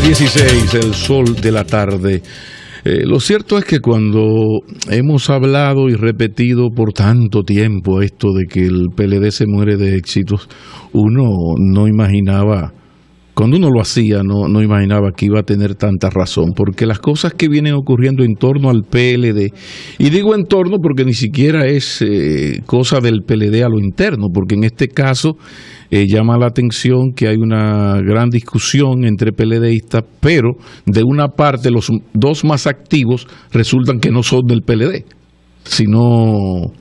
16, el sol de la tarde. Lo cierto es que cuando hemos hablado y repetido por tanto tiempo esto de que el PLD se muere de éxitos, uno no imaginaba, cuando uno lo hacía, no imaginaba que iba a tener tanta razón, porque las cosas que vienen ocurriendo en torno al PLD, y digo en torno porque ni siquiera es cosa del PLD a lo interno, porque en este caso llama la atención que hay una gran discusión entre PLDistas, pero de una parte los dos más activos resultan que no son del PLD, sino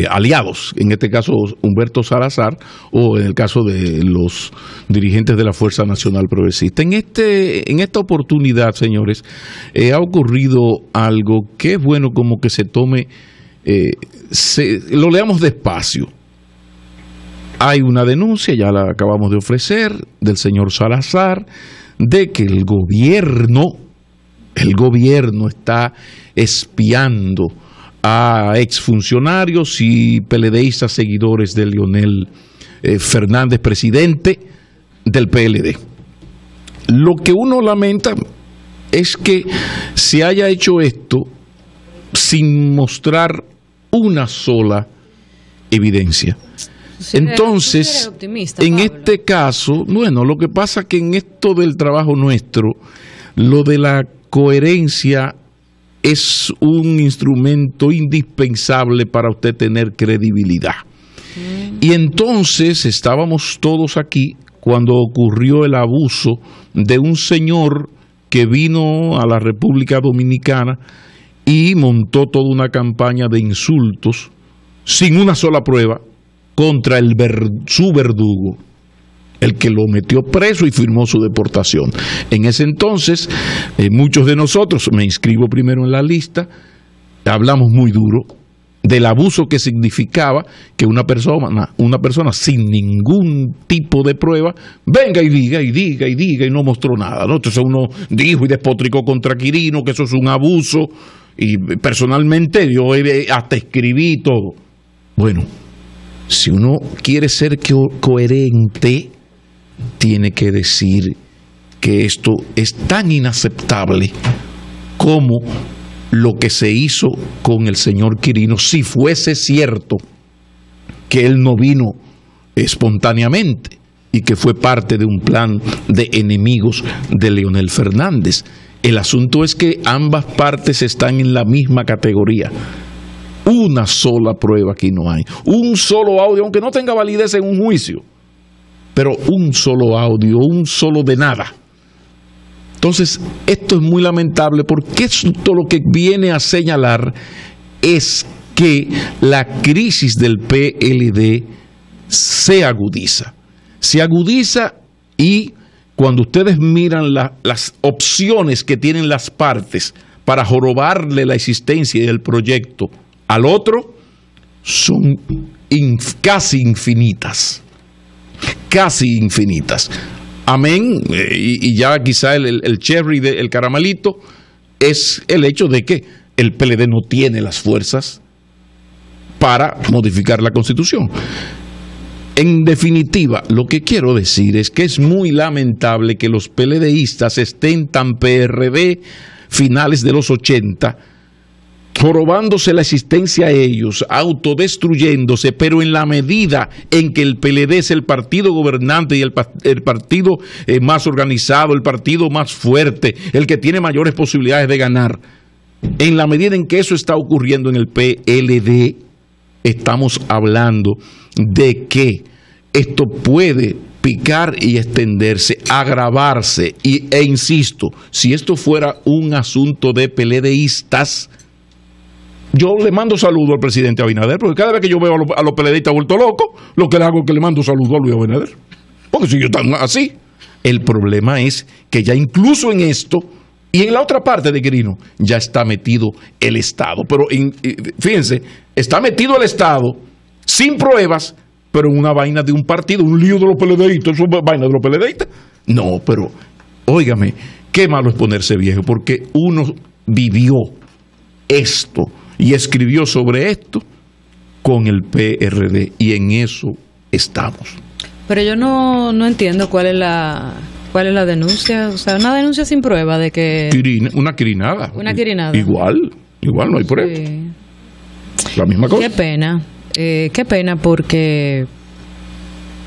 aliados, en este caso Humberto Salazar o en el caso de los dirigentes de la Fuerza Nacional Progresista. En esta oportunidad, señores, ha ocurrido algo que es bueno como que se tome, lo leamos despacio. Hay una denuncia, ya la acabamos de ofrecer, del señor Salazar, de que el gobierno está espiando a exfuncionarios y PLDistas seguidores de Leonel Fernández, presidente del PLD. Lo que uno lamenta es que se haya hecho esto sin mostrar una sola evidencia. Entonces, en este caso, bueno, lo que pasa es que en esto del trabajo nuestro, lo de la coherencia es un instrumento indispensable para usted tener credibilidad. Y entonces estábamos todos aquí cuando ocurrió el abuso de un señor que vino a la República Dominicana y montó toda una campaña de insultos sin una sola prueba contra su verdugo, el que lo metió preso y firmó su deportación. En ese entonces, muchos de nosotros, me inscribo primero en la lista, hablamos muy duro del abuso que significaba que una persona sin ningún tipo de prueba venga y diga y no mostró nada, ¿no? Entonces uno dijo y despotricó contra Quirino que eso es un abuso, y personalmente yo hasta escribí todo. Bueno, si uno quiere ser coherente, tiene que decir que esto es tan inaceptable como lo que se hizo con el señor Quirino, si fuese cierto que él no vino espontáneamente y que fue parte de un plan de enemigos de Leonel Fernández. El asunto es que ambas partes están en la misma categoría. Una sola prueba aquí no hay. Un solo audio, aunque no tenga validez en un juicio, pero un solo audio, un solo de nada. Entonces, esto es muy lamentable porque esto lo que viene a señalar es que la crisis del PLD se agudiza. Se agudiza y cuando ustedes miran las opciones que tienen las partes para jorobarle la existencia del proyecto al otro, son casi infinitas. Casi infinitas. Amén. Y ya quizá el cherry, el caramelito, es el hecho de que el PLD no tiene las fuerzas para modificar la Constitución. En definitiva, lo que quiero decir es que es muy lamentable que los PLDistas estén tan PRD finales de los 80, jorobándose la existencia a ellos, autodestruyéndose, pero en la medida en que el PLD es el partido gobernante y el partido más organizado, el partido más fuerte, el que tiene mayores posibilidades de ganar, en la medida en que eso está ocurriendo en el PLD, estamos hablando de que esto puede picar y extenderse, agravarse, e insisto, si esto fuera un asunto de PLDistas, yo le mando saludo al presidente Abinader, porque cada vez que yo veo a los PLDistas vuelto locos, lo que le hago es que le mando saludo a Luis Abinader. Porque si yo están así. El problema es que ya incluso en esto, y en la otra parte de Quirino, ya está metido el Estado. Pero fíjense, está metido el Estado sin pruebas, pero en una vaina de un partido, un lío de los PLDistas, ¿eso es vaina de los PLDistas? No, pero, óigame, qué malo es ponerse viejo, porque uno vivió esto y escribió sobre esto con el PRD, y en eso estamos. Pero yo no entiendo cuál es la ¿Cuál es la denuncia? O sea, una denuncia sin prueba de que... Una quirinada. Una quirinada. Igual no hay prueba. Sí. La misma cosa. Qué pena porque...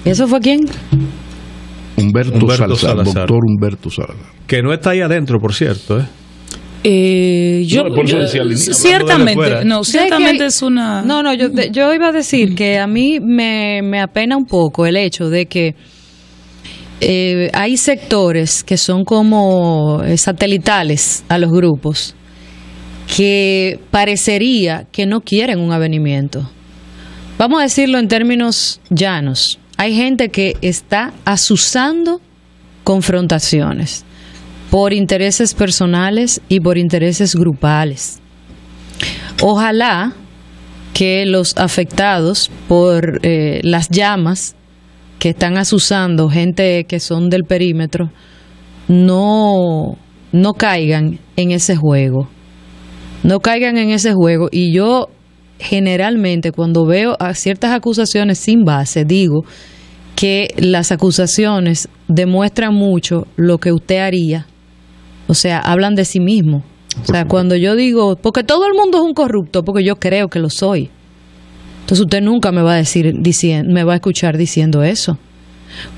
¿Eso fue quién? Humberto Salazar, doctor Humberto Salazar. Que no está ahí adentro, por cierto, ciertamente es una... yo iba a decir que a mí me apena un poco el hecho de que hay sectores que son como satelitales a los grupos que parecería que no quieren un avenimiento. Vamos a decirlo en términos llanos. Hay gente que está azuzando confrontaciones por intereses personales y por intereses grupales. Ojalá que los afectados por las llamas que están azuzando, gente que son del perímetro, no caigan en ese juego. No caigan en ese juego. Y yo generalmente cuando veo a ciertas acusaciones sin base, digo que las acusaciones demuestran mucho lo que usted haría. O sea, hablan de sí mismo. O sea, cuando yo digo, porque todo el mundo es un corrupto, porque yo creo que lo soy. Entonces usted nunca me va a me va a escuchar diciendo eso.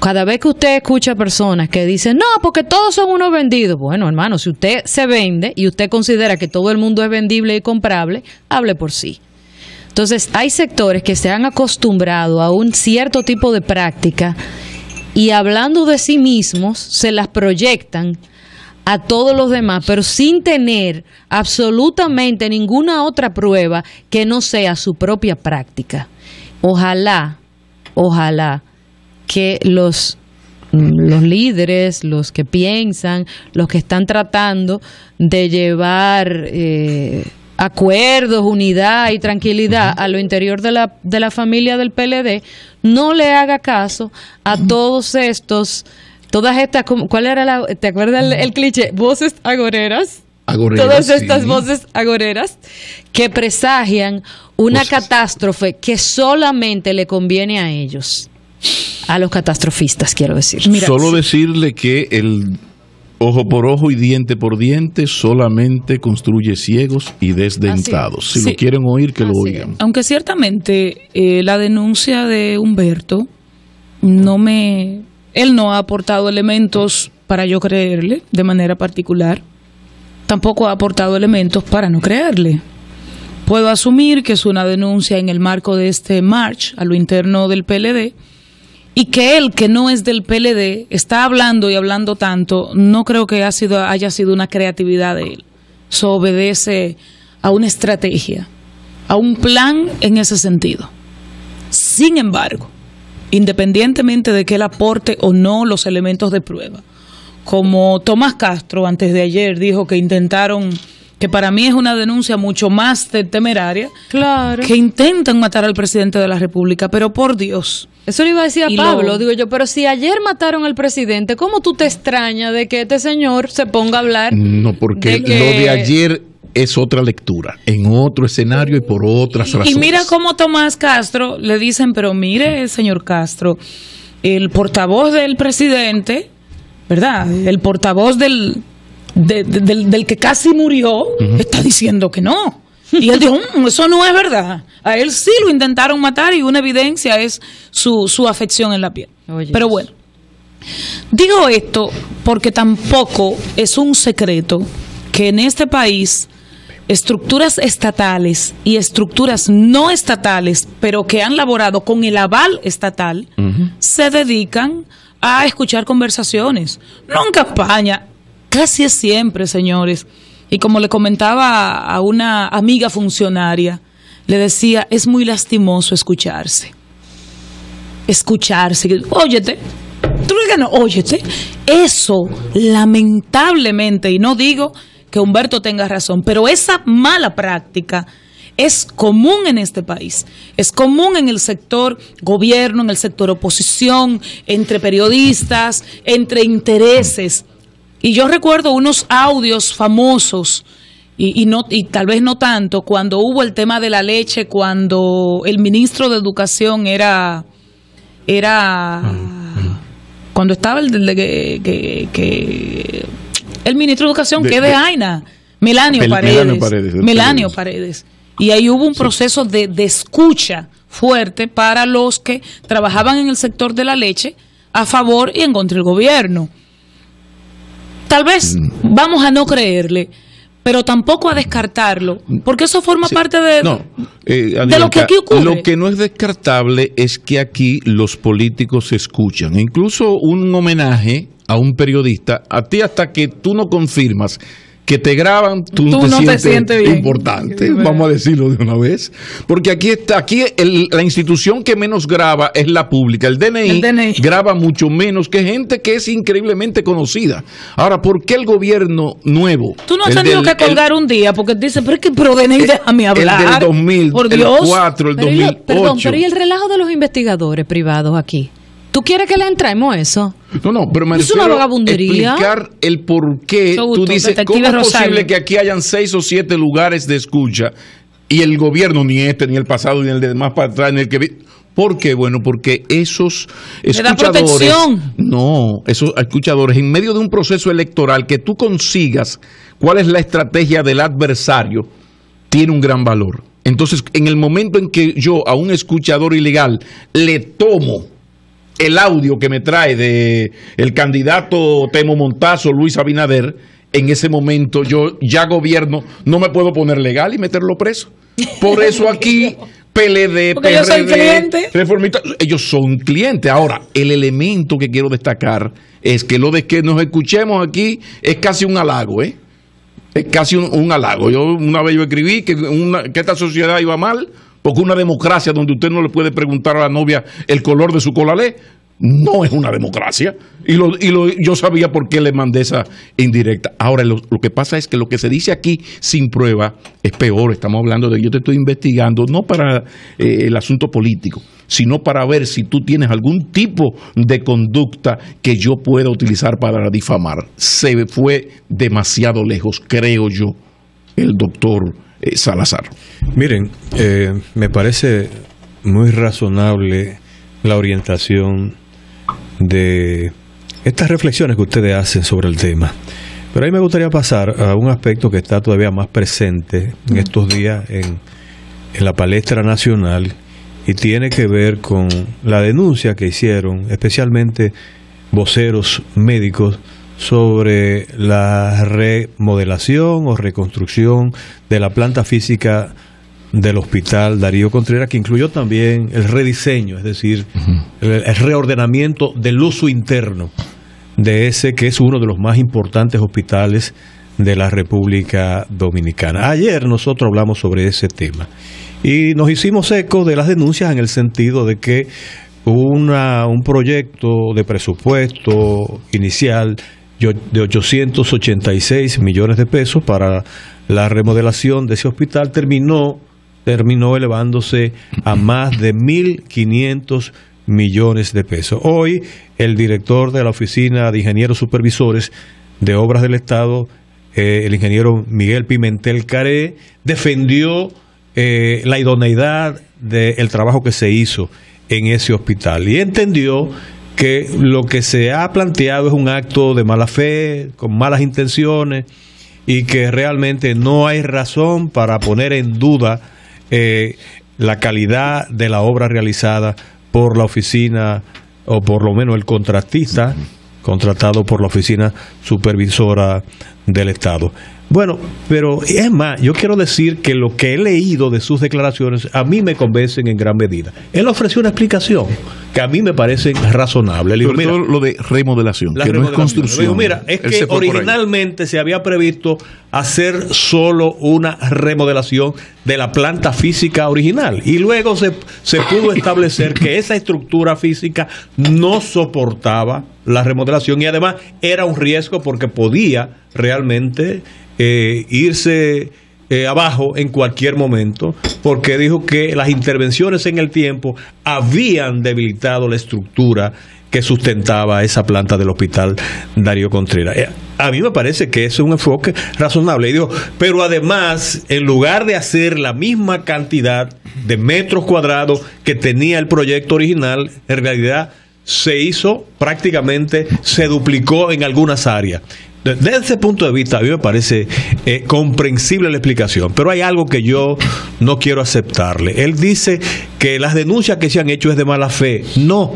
Cada vez que usted escucha personas que dicen, no, porque todos son unos vendidos. Bueno, hermano, si usted se vende y usted considera que todo el mundo es vendible y comprable, hable por sí. Entonces, hay sectores que se han acostumbrado a un cierto tipo de práctica y hablando de sí mismos, se las proyectan a todos los demás, pero sin tener absolutamente ninguna otra prueba que no sea su propia práctica. Ojalá que los líderes, los que piensan, los que están tratando de llevar acuerdos, unidad y tranquilidad a lo interior de la familia del PLD, no le haga caso a todas estas, ¿cuál era te acuerdas el cliché? Voces agoreras. Todas estas voces agoreras que presagian una catástrofe que solamente le conviene a ellos, a los catastrofistas, quiero decir. Mira, solo decirle que el ojo por ojo y diente por diente solamente construye ciegos y desdentados. Si lo quieren oír, que lo oigan. Aunque ciertamente la denuncia de Humberto él no ha aportado elementos para yo creerle de manera particular. Tampoco ha aportado elementos para no creerle. Puedo asumir que es una denuncia en el marco de este march a lo interno del PLD y que él, que no es del PLD, está hablando y hablando tanto. No creo que haya sido una creatividad de él. Eso obedece a una estrategia, a un plan en ese sentido. Sin embargo, independientemente de que él aporte o no los elementos de prueba, como Tomás Castro antes de ayer dijo que intentaron, que para mí es una denuncia mucho más temeraria, claro, que intentan matar al presidente de la República, pero por Dios. Eso le iba a decir a Pablo, digo yo, pero si ayer mataron al presidente, ¿cómo tú te extrañas de que este señor se ponga a hablar? No, porque lo de ayer es otra lectura, en otro escenario y por otras razones. Y mira cómo Tomás Castro le dicen, pero mire, señor Castro, el portavoz del presidente, ¿verdad? El portavoz del que casi murió, está diciendo que no. Y él dijo, eso no es verdad. A él sí lo intentaron matar y una evidencia es su afección en la piel. Oye, pero bueno, digo esto porque tampoco es un secreto que en este país estructuras estatales y estructuras no estatales, pero que han laborado con el aval estatal, se dedican a escuchar conversaciones. No en campaña, casi siempre, señores. Y como le comentaba a una amiga funcionaria, le decía, es muy lastimoso escucharse. Óyete. Tú le digas, no, óyete. Eso, lamentablemente, y no digo que Humberto tenga razón, pero esa mala práctica es común en este país, es común en el sector gobierno, en el sector oposición, entre periodistas, entre intereses. Y yo recuerdo unos audios famosos, y tal vez no tanto, cuando hubo el tema de la leche, cuando el ministro de Educación era cuando estaba el ministro de Educación, que es de AINA, Melanio Paredes. Y ahí hubo un proceso de escucha fuerte para los que trabajaban en el sector de la leche a favor y en contra del gobierno. Tal vez vamos a no creerle, pero tampoco a descartarlo, porque eso forma parte de lo que aquí ocurre. Lo que no es descartable es que aquí los políticos se escuchan. Incluso un homenaje a un periodista, a ti hasta que tú no confirmas que te graban, tú no te sientes bien. Importante, vamos a decirlo de una vez, porque aquí la institución que menos graba es la pública. El DNI graba mucho menos que gente que es increíblemente conocida. Ahora, ¿por qué el gobierno nuevo? Tú no has tenido que colgar un día porque dice, pero es que DNI, déjame hablar. El del 2000, por Dios. El 4, el 2008. Perdón, pero ¿y el relajo de los investigadores privados aquí? ¿Tú quieres que le entremos eso? No, pero me refiero a explicar el por qué. Tú dices, ¿cómo es posible que aquí hayan 6 o 7 lugares de escucha y el gobierno, ni este, ni el pasado, ni el de más para atrás, ni el que... ¿Por qué? Bueno, porque esos escuchadores... esos escuchadores, en medio de un proceso electoral, que tú consigas cuál es la estrategia del adversario, tiene un gran valor. Entonces, en el momento en que yo a un escuchador ilegal le tomo el audio que me trae de el candidato Temo Montazo, Luis Abinader, en ese momento yo ya gobierno, no me puedo poner legal y meterlo preso. Por eso aquí PLD, porque PRD, Reformistas, ellos son clientes. Ahora, el elemento que quiero destacar es que lo de que nos escuchemos aquí es casi un halago, Es casi un halago. Una vez yo escribí que esta sociedad iba mal, porque una democracia donde usted no le puede preguntar a la novia el color de su colalé, no es una democracia. Yo sabía por qué le mandé esa indirecta. Ahora, lo que pasa es que lo que se dice aquí sin prueba es peor. Estamos hablando de, yo te estoy investigando, no para el asunto político, sino para ver si tú tienes algún tipo de conducta que yo pueda utilizar para difamar. Se fue demasiado lejos, creo yo, el doctor Salazar. Miren, me parece muy razonable la orientación de estas reflexiones que ustedes hacen sobre el tema. Pero a mí me gustaría pasar a un aspecto que está todavía más presente en estos días en la palestra nacional, y tiene que ver con la denuncia que hicieron especialmente voceros médicos sobre la remodelación o reconstrucción de la planta física del Hospital Darío Contreras, que incluyó también el rediseño, es decir, el reordenamiento del uso interno de ese que es uno de los más importantes hospitales de la República Dominicana. Ayer nosotros hablamos sobre ese tema y nos hicimos eco de las denuncias en el sentido de que un proyecto de presupuesto inicial de 886 millones de pesos para la remodelación de ese hospital terminó elevándose a más de 1.500 millones de pesos. Hoy, el director de la Oficina de Ingenieros Supervisores de Obras del Estado, el ingeniero Miguel Pimentel Caré, defendió la idoneidad del trabajo que se hizo en ese hospital y entendió que lo que se ha planteado es un acto de mala fe, con malas intenciones, y que realmente no hay razón para poner en duda la calidad de la obra realizada por la oficina, o por lo menos el contratista contratado por la Oficina Supervisora del Estado. Bueno, pero es más, yo quiero decir que lo que he leído de sus declaraciones a mí me convencen en gran medida. Él ofreció una explicación que a mí me parece razonable. Sobre todo lo de remodelación, que no es construcción. Digo, mira, es que originalmente se había previsto hacer solo una remodelación de la planta física original y luego se pudo establecer que esa estructura física no soportaba la remodelación y además era un riesgo porque podía realmente irse abajo en cualquier momento, porque dijo que las intervenciones en el tiempo habían debilitado la estructura que sustentaba esa planta del Hospital Darío Contreras. A mí me parece que eso es un enfoque razonable. Y digo, pero además, en lugar de hacer la misma cantidad de metros cuadrados que tenía el proyecto original, en realidad se hizo prácticamente, se duplicó en algunas áreas. Desde ese punto de vista, a mí me parece comprensible la explicación, pero hay algo que yo no quiero aceptarle. Él dice que las denuncias que se han hecho es de mala fe. No.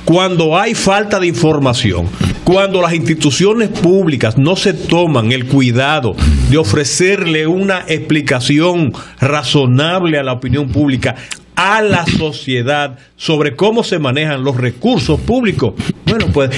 Cuando hay falta de información, cuando las instituciones públicas no se toman el cuidado de ofrecerle una explicación razonable a la opinión pública, a la sociedad, sobre cómo se manejan los recursos públicos, bueno, pues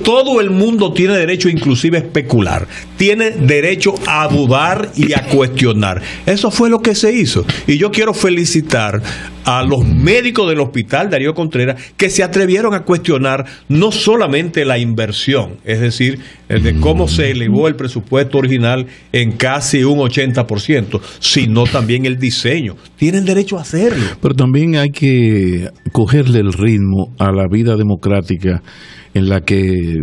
todo el mundo tiene derecho inclusive a especular, tiene derecho a dudar y a cuestionar. Eso fue lo que se hizo. Y yo quiero felicitar a los médicos del Hospital Darío Contreras que se atrevieron a cuestionar no solamente la inversión, es decir, de cómo se elevó el presupuesto original en casi un 80%, sino también el diseño. Tienen derecho a hacerlo. Pero también hay que cogerle el ritmo a la vida democrática en la que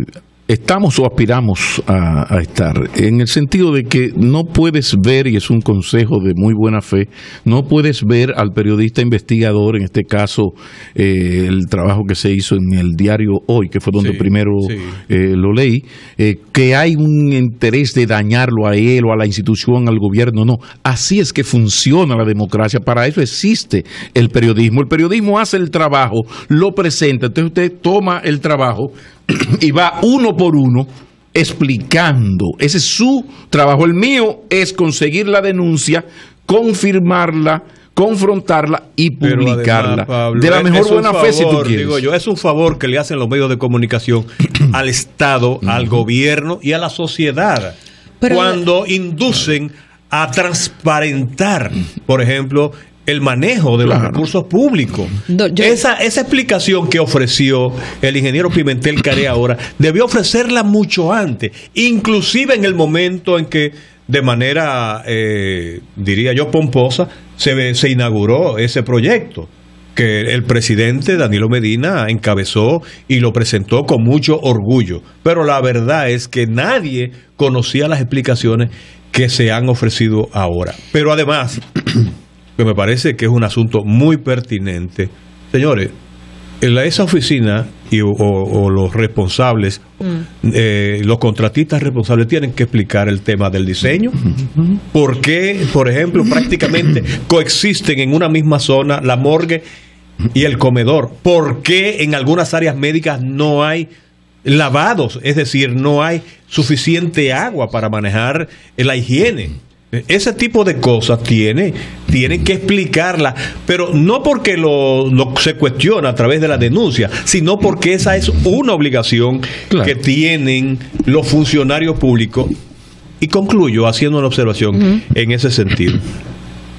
estamos o aspiramos a estar, en el sentido de que no puedes ver, y es un consejo de muy buena fe, no puedes ver al periodista investigador, en este caso el trabajo que se hizo en el diario Hoy, que fue donde primero lo leí, que hay un interés de dañarlo a él o a la institución, al gobierno. No, así es que funciona la democracia, para eso existe el periodismo. El periodismo hace el trabajo, lo presenta, entonces usted toma el trabajo y va uno por uno explicando. Ese es su trabajo. El mío es conseguir la denuncia, confirmarla, confrontarla y publicarla. Además, Pablo, de la mejor buena fe, si tú quieres. Digo yo, es un favor que le hacen los medios de comunicación al Estado, al gobierno y a la sociedad. Pero cuando inducen a transparentar, por ejemplo, el manejo de los recursos públicos. Esa explicación que ofreció el ingeniero Pimentel Carey ahora, debió ofrecerla mucho antes, inclusive en el momento en que, de manera, diría yo, pomposa, se inauguró ese proyecto, que el presidente Danilo Medina encabezó y lo presentó con mucho orgullo. Pero la verdad es que nadie conocía las explicaciones que se han ofrecido ahora. Pero además, que me parece que es un asunto muy pertinente. Señores, esa oficina o los responsables, los contratistas responsables tienen que explicar el tema del diseño. ¿Por qué, por ejemplo, prácticamente coexisten en una misma zona la morgue y el comedor? ¿Por qué en algunas áreas médicas no hay lavados? Es decir, no hay suficiente agua para manejar la higiene. Ese tipo de cosas tienen que explicarla, pero no porque se cuestiona a través de la denuncia, sino porque esa es una obligación que tienen los funcionarios públicos. Y concluyo haciendo una observación en ese sentido.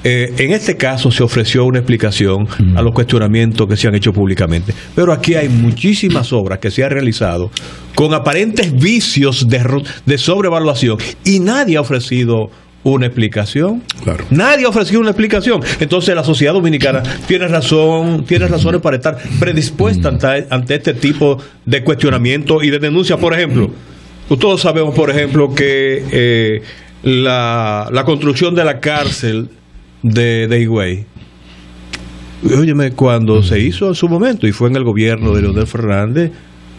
En este caso se ofreció una explicación a los cuestionamientos que se han hecho públicamente, pero aquí hay muchísimas obras que se han realizado con aparentes vicios de sobrevaluación y nadie ha ofrecido una explicación. Nadie ha ofrecido una explicación. Entonces la sociedad dominicana tiene razones para estar predispuesta ante este tipo de cuestionamiento y de denuncia. Por ejemplo, todos sabemos, por ejemplo, que la construcción de la cárcel de Higüey, óyeme, cuando se hizo en su momento y fue en el gobierno de Leonel Fernández,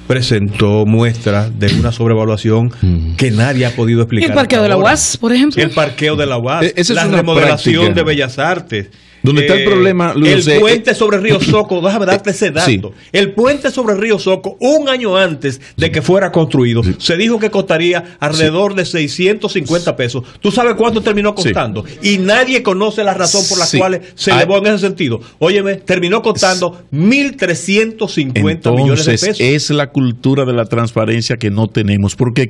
presentó muestras de una sobrevaluación que nadie ha podido explicar. ¿El parqueo de la UAS, por ejemplo? El parqueo de la UAS, la remodelación de Bellas Artes. Donde está el problema, el puente sobre el río Soco, déjame darte ese dato. Sí. El puente sobre el río Soco, un año antes de que fuera construido, se dijo que costaría alrededor de 650 pesos. ¿Tú sabes cuánto terminó costando? Y nadie conoce la razón por la cual se elevó en ese sentido. Óyeme, terminó costando 1.350 millones de pesos. Es la cultura de la transparencia que no tenemos, porque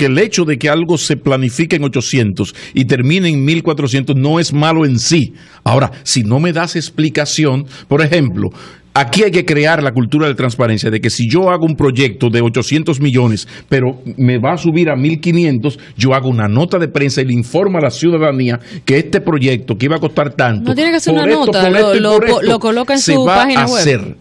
el hecho de que algo se planifique en 800 y termine en 1.400 no es malo en sí. Ahora, si no me das explicación, por ejemplo, aquí hay que crear la cultura de transparencia, de que si yo hago un proyecto de 800 millones, pero me va a subir a 1.500, yo hago una nota de prensa y le informo a la ciudadanía que este proyecto que iba a costar tanto, no tiene que hacer una nota, lo coloca en su página web.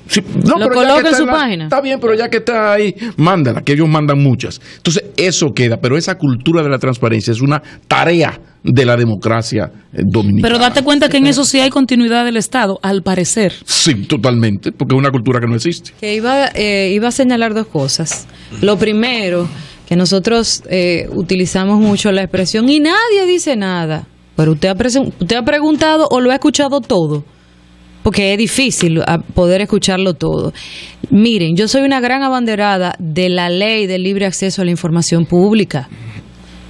Sí, no, lo coloca en su página. Está bien, pero ya que está ahí, mándala, que ellos mandan muchas. Entonces, eso queda, pero esa cultura de la transparencia es una tarea de la democracia dominicana. Pero date cuenta que en eso sí hay continuidad del Estado, al parecer. Sí, totalmente, porque es una cultura que no existe. Que iba a señalar dos cosas. Lo primero, que nosotros utilizamos mucho la expresión y nadie dice nada. Pero usted ha preguntado o lo ha escuchado todo, porque es difícil poder escucharlo todo. Miren, yo soy una gran abanderada de la ley del libre acceso a la información pública.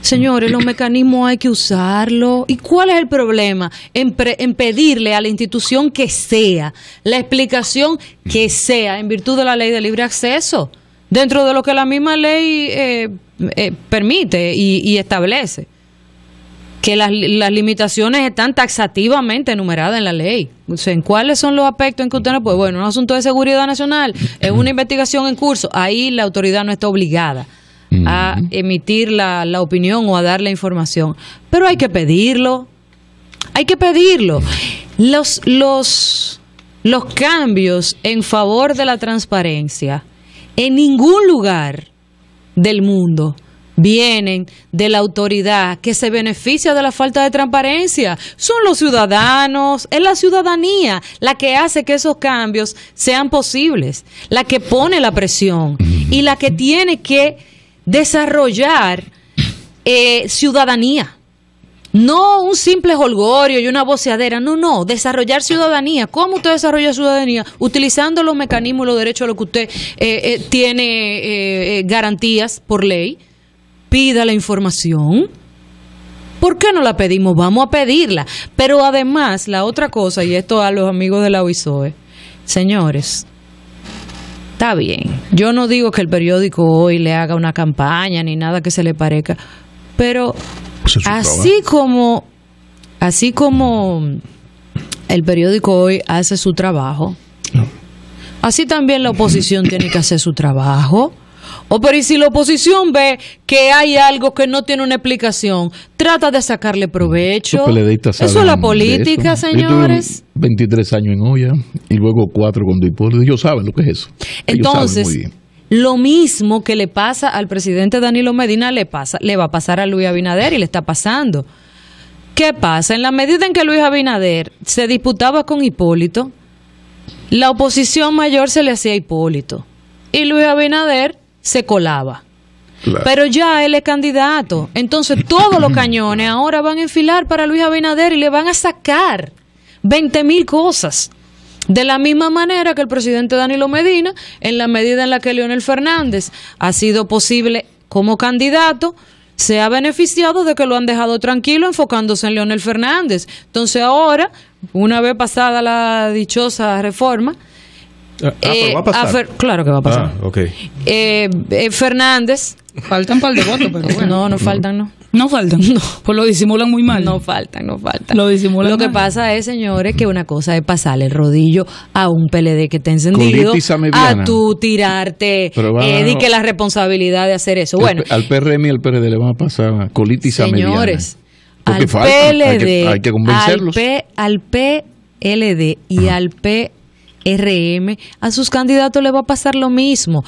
Señores, los mecanismos hay que usarlos. ¿Y cuál es el problema? En pedirle a la institución que sea, la explicación que sea, en virtud de la ley de libre acceso, dentro de lo que la misma ley permite y establece. Que las limitaciones están taxativamente enumeradas en la ley. O sea, ¿en cuáles son los aspectos en que usted no puede? Bueno, un asunto de seguridad nacional, es una investigación en curso, ahí la autoridad no está obligada a emitir la opinión o a dar la información. Pero hay que pedirlo. Hay que pedirlo. Los cambios en favor de la transparencia en ningún lugar del mundo vienen de la autoridad que se beneficia de la falta de transparencia. Son los ciudadanos, es la ciudadanía la que hace que esos cambios sean posibles, la que pone la presión y la que tiene que desarrollar ciudadanía. No un simple jolgorio y una voceadera, no, desarrollar ciudadanía. ¿Cómo usted desarrolla ciudadanía? Utilizando los mecanismos y los derechos a los que usted tiene garantías por ley. Pida la información. ¿Por qué no la pedimos? Vamos a pedirla. Pero además, la otra cosa, y esto a los amigos de la OISOE, señores, está bien. Yo no digo que el periódico Hoy le haga una campaña ni nada que se le parezca, pero así como el periódico Hoy hace su trabajo, así también la oposición tiene que hacer su trabajo. Pero y si la oposición ve que hay algo que no tiene una explicación, trata de sacarle provecho. Eso es la política, señores. 23 años en olla y luego 4 con Hipólito. Ellos saben lo que es eso. Entonces, lo mismo que le pasa al presidente Danilo Medina le va a pasar a Luis Abinader y le está pasando. ¿Qué pasa? En la medida en que Luis Abinader se disputaba con Hipólito, la oposición mayor se le hacía a Hipólito y Luis Abinader se colaba. Claro. Pero ya él es candidato. Entonces todos los cañones ahora van a enfilar para Luis Abinader y le van a sacar 20,000 cosas. De la misma manera que el presidente Danilo Medina, en la medida en la que Leonel Fernández ha sido posible como candidato, se ha beneficiado de que lo han dejado tranquilo enfocándose en Leonel Fernández. Entonces ahora, una vez pasada la dichosa reforma, pero va a pasar. Claro que va a pasar. Okay. Fernández. Faltan un par de votos, pero bueno. No faltan, no. No faltan. No. Pues lo disimulan muy mal. No faltan. Lo disimulan Lo que mal. Pasa es, señores, que una cosa es pasarle el rodillo a un PLD que está encendido, a tú tirarte di que la responsabilidad de hacer eso. Bueno, al PRM y al PRD le van a pasar colitis a mediana. Señores, porque al faltan, PLD, hay que convencerlos. al PLD y al PRM, a sus candidatos le va a pasar lo mismo.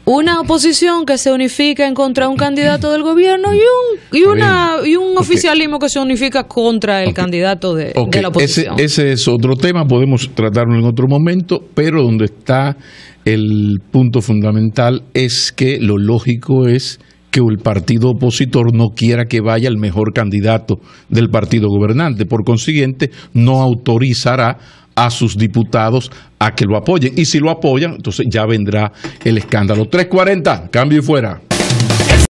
Una oposición que se unifica en contra de un candidato del gobierno y un oficialismo que se unifica contra el candidato de la oposición. Ese es otro tema, podemos tratarlo en otro momento, pero donde está el punto fundamental es que lo lógico es que el partido opositor no quiera que vaya el mejor candidato del partido gobernante. Por consiguiente, no autorizará a sus diputados a que lo apoyen. Y si lo apoyan, entonces ya vendrá el escándalo. 3:40, cambio y fuera.